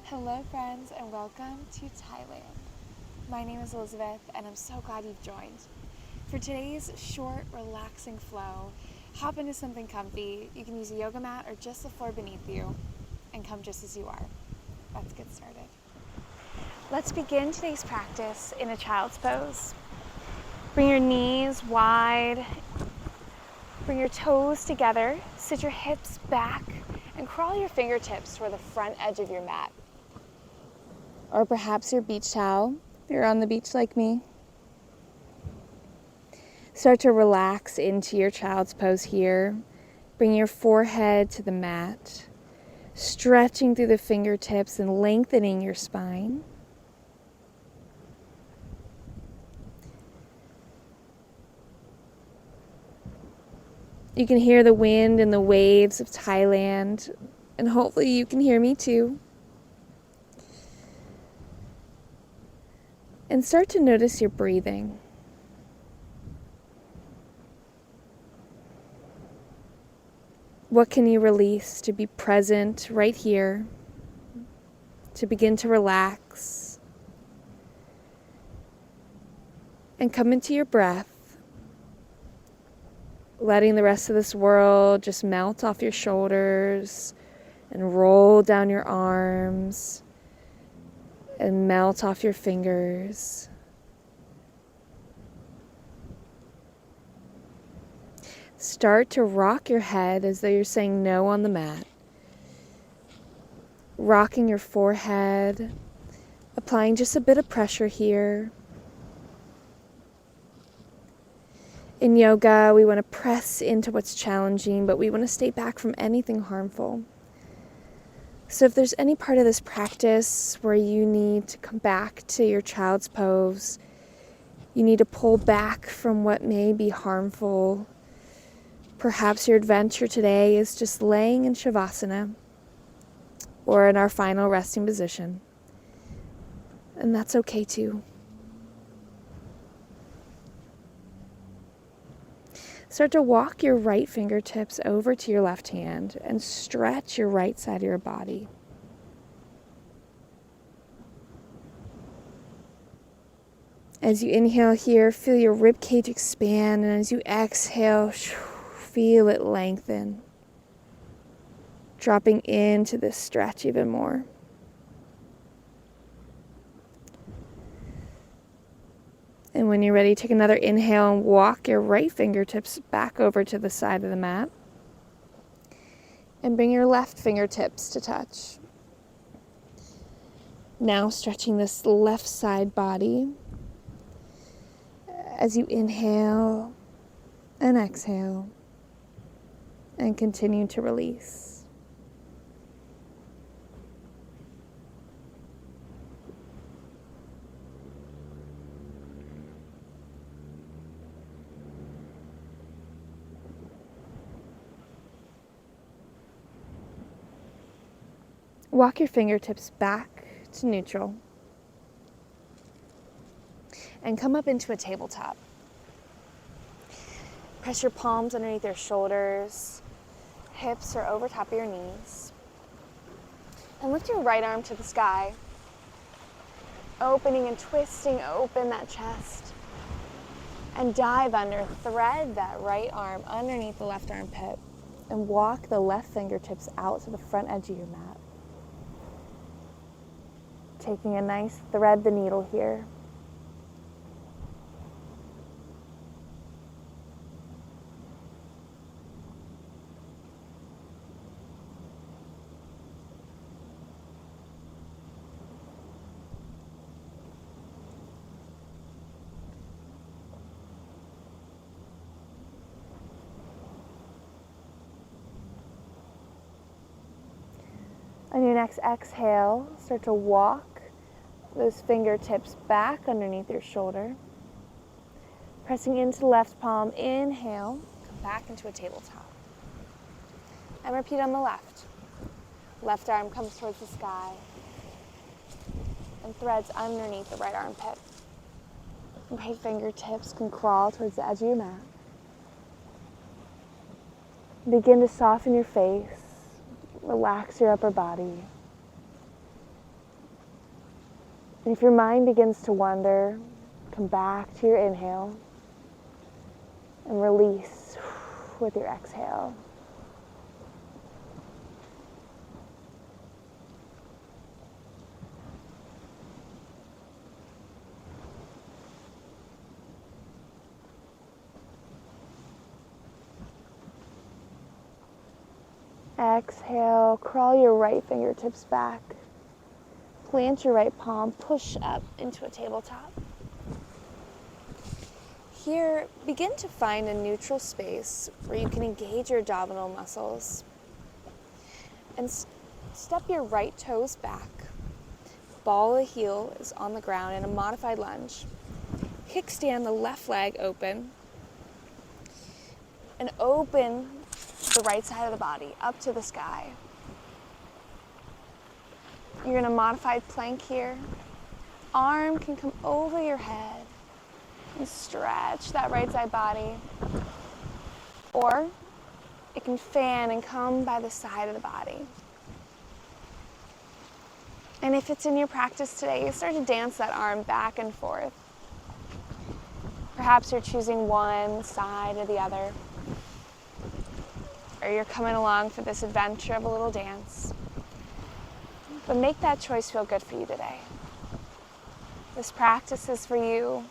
Hello friends and welcome to Thailand. My name is Elizabeth and I'm so glad you've joined. For today's short, relaxing flow, hop into something comfy. You can use a yoga mat or just the floor beneath you and come just as you are. Let's get started. Let's begin today's practice in a child's pose. Bring your knees wide, bring your toes together, sit your hips back and crawl your fingertips toward the front edge of your mat. Or perhaps your beach towel, if you're on the beach like me. Start to relax into your child's pose here. Bring your forehead to the mat, stretching through the fingertips and lengthening your spine. You can hear the wind and the waves of Thailand, and hopefully you can hear me too. And start to notice your breathing. What can you release to be present right here, to begin to relax and come into your breath, letting the rest of this world just melt off your shoulders and roll down your arms and melt off your fingers. Start to rock your head as though you're saying no on the mat. Rocking your forehead, applying just a bit of pressure here. In yoga, we want to press into what's challenging, but we want to stay back from anything harmful. So if there's any part of this practice where you need to come back to your child's pose, you need to pull back from what may be harmful. Perhaps your adventure today is just laying in Shavasana or in our final resting position. And that's okay too. Start to walk your right fingertips over to your left hand and stretch your right side of your body. As you inhale here, feel your rib cage expand, and as you exhale, feel it lengthen, dropping into this stretch even more. And when you're ready, take another inhale and walk your right fingertips back over to the side of the mat. And bring your left fingertips to touch. Now stretching this left side body as you inhale and exhale and continue to release. Walk your fingertips back to neutral and come up into a tabletop. Press your palms underneath your shoulders, hips are over top of your knees. And lift your right arm to the sky, opening and twisting open that chest. And dive under, thread that right arm underneath the left armpit and walk the left fingertips out to the front edge of your mat. Taking a nice thread the needle here. On your next exhale, start to walk those fingertips back underneath your shoulder. Pressing into the left palm, inhale, come back into a tabletop. And repeat on the left. Left arm comes towards the sky and threads underneath the right armpit. Right fingertips can crawl towards the edge of your mat. Begin to soften your face, relax your upper body. And if your mind begins to wander, come back to your inhale and release with your exhale. Exhale, crawl your right fingertips back. Plant your right palm, push up into a tabletop. Here, begin to find a neutral space where you can engage your abdominal muscles. And step your right toes back. Ball of the heel is on the ground in a modified lunge. Kickstand the left leg open. And open the right side of the body up to the sky. You're in a modified plank here. Arm can come over your head and stretch that right side body. Or it can fan and come by the side of the body. And if it's in your practice today, you start to dance that arm back and forth. Perhaps you're choosing one side or the other. Or you're coming along for this adventure of a little dance. But make that choice feel good for you today. This practice is for you.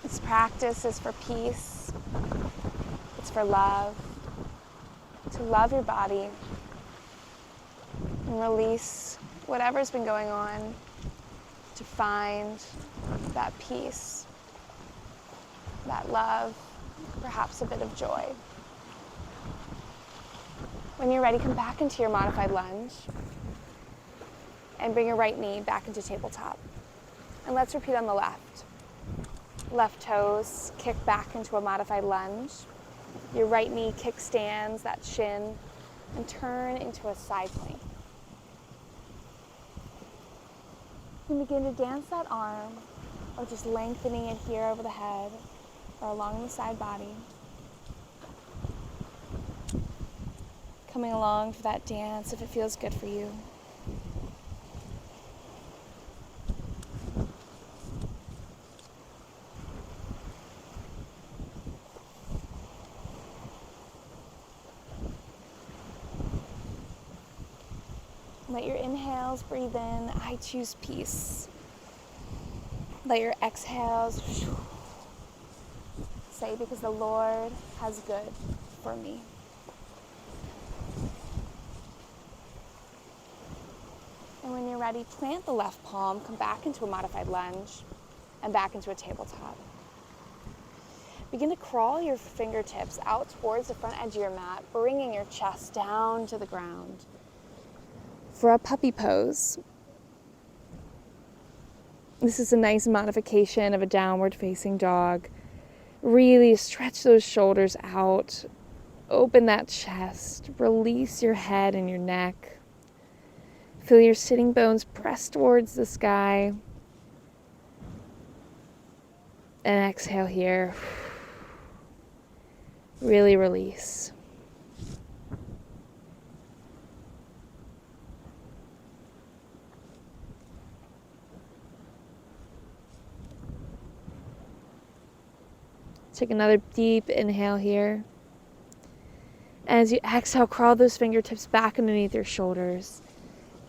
This practice is for peace. It's for love. To love your body and release whatever's been going on, to find that peace, that love, perhaps a bit of joy. When you're ready, come back into your modified lunge and bring your right knee back into tabletop. And let's repeat on the left. Left toes kick back into a modified lunge. Your right knee kickstands that shin and turn into a side plank. You can begin to dance that arm or just lengthening it here over the head or along the side body. Coming along for that dance if it feels good for you. Let your inhales breathe in, I choose peace. Let your exhales say, because the Lord has good for me. And when you're ready, plant the left palm, come back into a modified lunge, and back into a tabletop. Begin to crawl your fingertips out towards the front edge of your mat, bringing your chest down to the ground. For a puppy pose, this is a nice modification of a downward facing dog. Really stretch those shoulders out, open that chest, release your head and your neck. Feel your sitting bones press towards the sky. And exhale here. Really release. Take another deep inhale here. And as you exhale, crawl those fingertips back underneath your shoulders.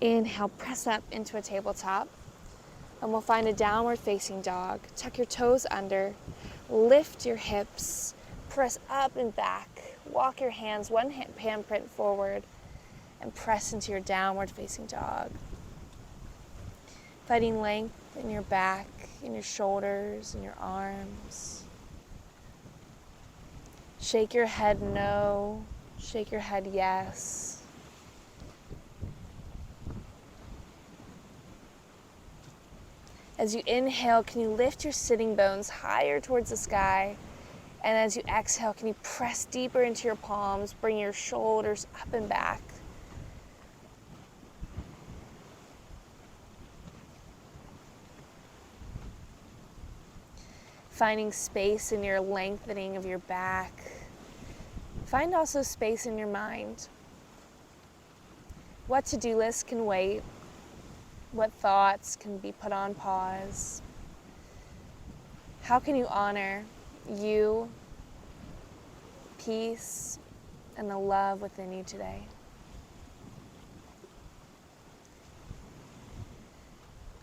Inhale, press up into a tabletop. And we'll find a downward facing dog. Tuck your toes under. Lift your hips. Press up and back. Walk your hands one handprint forward. And press into your downward facing dog. Finding length in your back, in your shoulders, in your arms. Shake your head no, shake your head yes. As you inhale, can you lift your sitting bones higher towards the sky? And as you exhale, can you press deeper into your palms, bring your shoulders up and back. Finding space in your lengthening of your back. Find also space in your mind. What to-do list can wait? What thoughts can be put on pause? How can you honor you, peace, and the love within you today?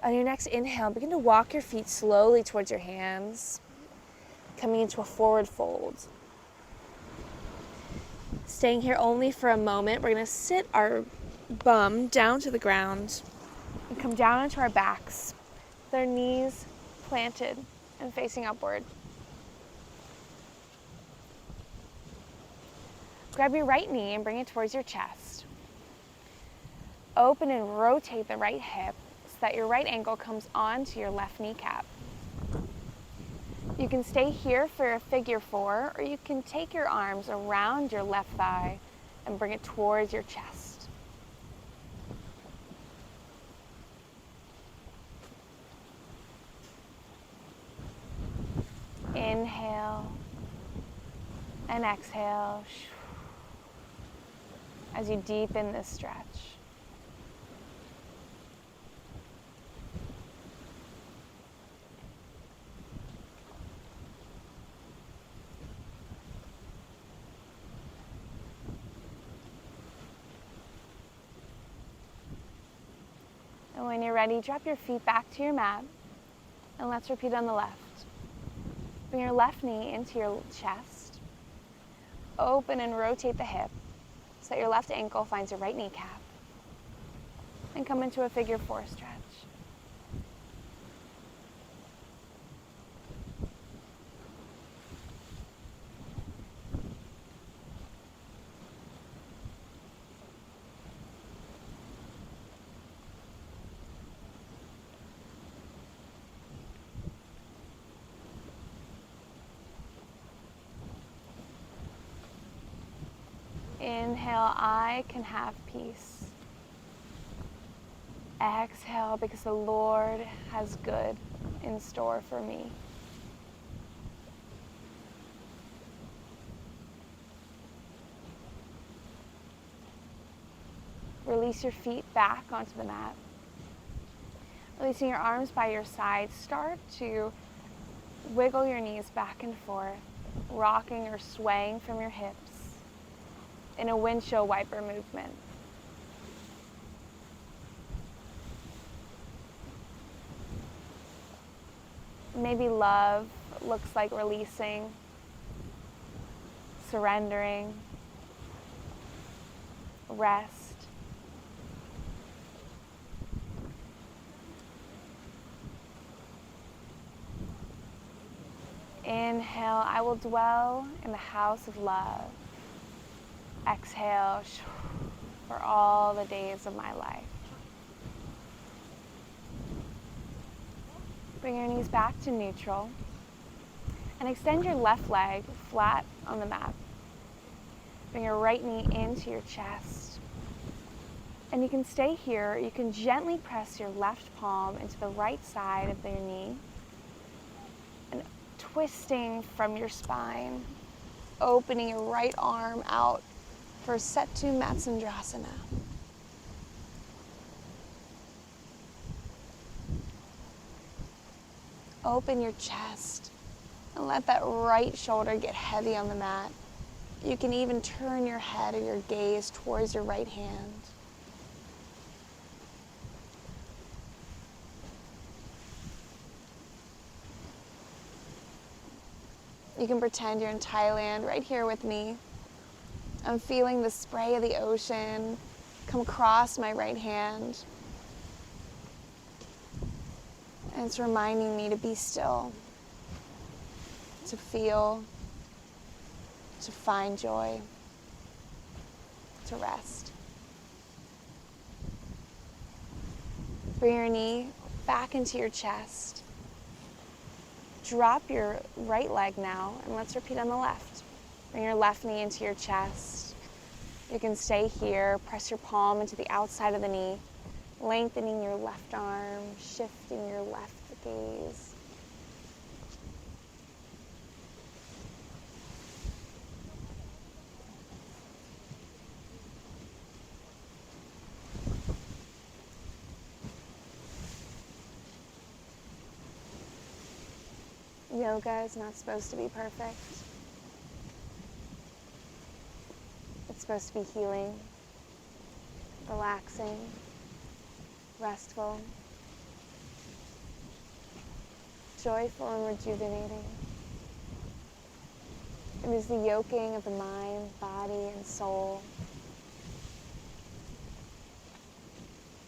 On your next inhale, begin to walk your feet slowly towards your hands, coming into a forward fold. Staying here only for a moment, we're going to sit our bum down to the ground and come down onto our backs with our knees planted and facing upward. Grab your right knee and bring it towards your chest. Open and rotate the right hip so that your right ankle comes onto your left kneecap. You can stay here for a figure 4, or you can take your arms around your left thigh and bring it towards your chest. Inhale and exhale as you deepen this stretch. And when you're ready, drop your feet back to your mat, and let's repeat on the left. Bring your left knee into your chest. Open and rotate the hip so that your left ankle finds your right kneecap. And come into a figure 4 stretch. Inhale, I can have peace. Exhale, because the Lord has good in store for me. Release your feet back onto the mat. Releasing your arms by your side, start to wiggle your knees back and forth, rocking or swaying from your hips in a windshield wiper movement. Maybe love looks like releasing, surrendering, rest. Inhale, I will dwell in the house of love. Exhale, for all the days of my life. Bring your knees back to neutral and extend your left leg flat on the mat. Bring your right knee into your chest. And you can stay here. You can gently press your left palm into the right side of your knee and twisting from your spine, opening your right arm out for Setu Matsandrasana. Open your chest and let that right shoulder get heavy on the mat. You can even turn your head or your gaze towards your right hand. You can pretend you're in Thailand right here with me. I'm feeling the spray of the ocean come across my right hand. And it's reminding me to be still, to feel, to find joy, to rest. Bring your knee back into your chest. Drop your right leg now, and let's repeat on the left. Bring your left knee into your chest. You can stay here. Press your palm into the outside of the knee, lengthening your left arm, shifting your left gaze. Yoga is not supposed to be perfect. It's supposed to be healing, relaxing, restful, joyful, and rejuvenating. It is the yoking of the mind, body, and soul.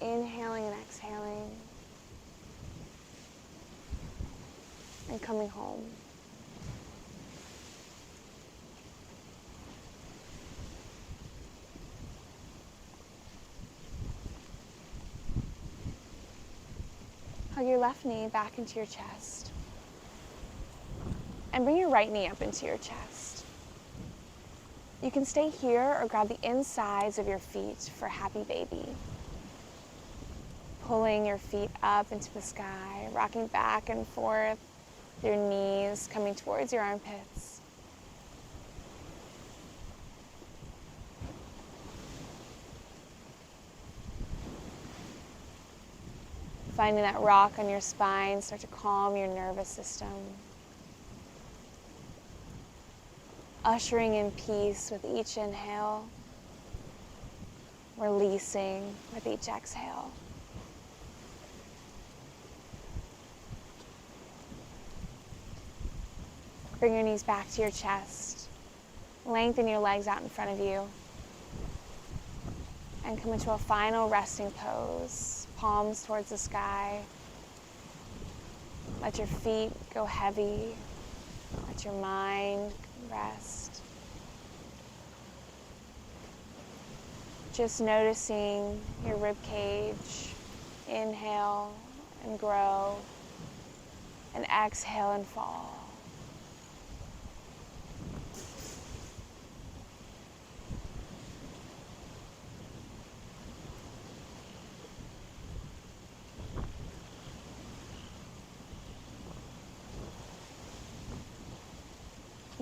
Inhaling and exhaling, and coming home. Hug your left knee back into your chest. And bring your right knee up into your chest. You can stay here or grab the insides of your feet for happy baby. Pulling your feet up into the sky, rocking back and forth, your knees coming towards your armpits. Finding that rock on your spine start to calm your nervous system. Ushering in peace with each inhale, releasing with each exhale. Bring your knees back to your chest. Lengthen your legs out in front of you. And come into a final resting pose. Palms towards the sky. Let your feet go heavy. Let your mind rest. Just noticing your rib cage. Inhale and grow. And exhale and fall.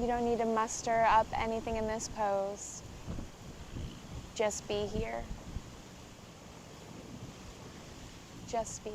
You don't need to muster up anything in this pose. Just be here. Just be.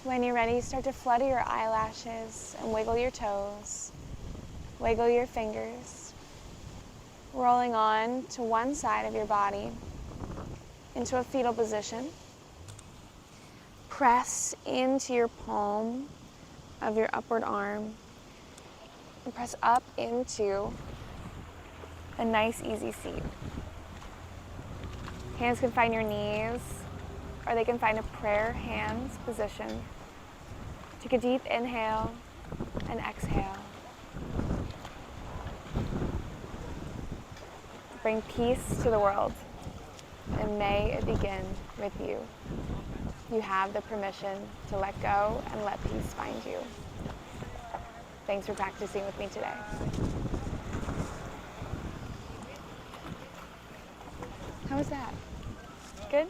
When you're ready, start to flutter your eyelashes and wiggle your toes. Wiggle your fingers. Rolling on to one side of your body into a fetal position. Press into your palm of your upward arm and press up into a nice, easy seat. Hands can find your knees, or they can find a prayer hands position. Take a deep inhale and exhale. Bring peace to the world, and may it begin with you. You have the permission to let go and let peace find you. Thanks for practicing with me today. How was that? Good?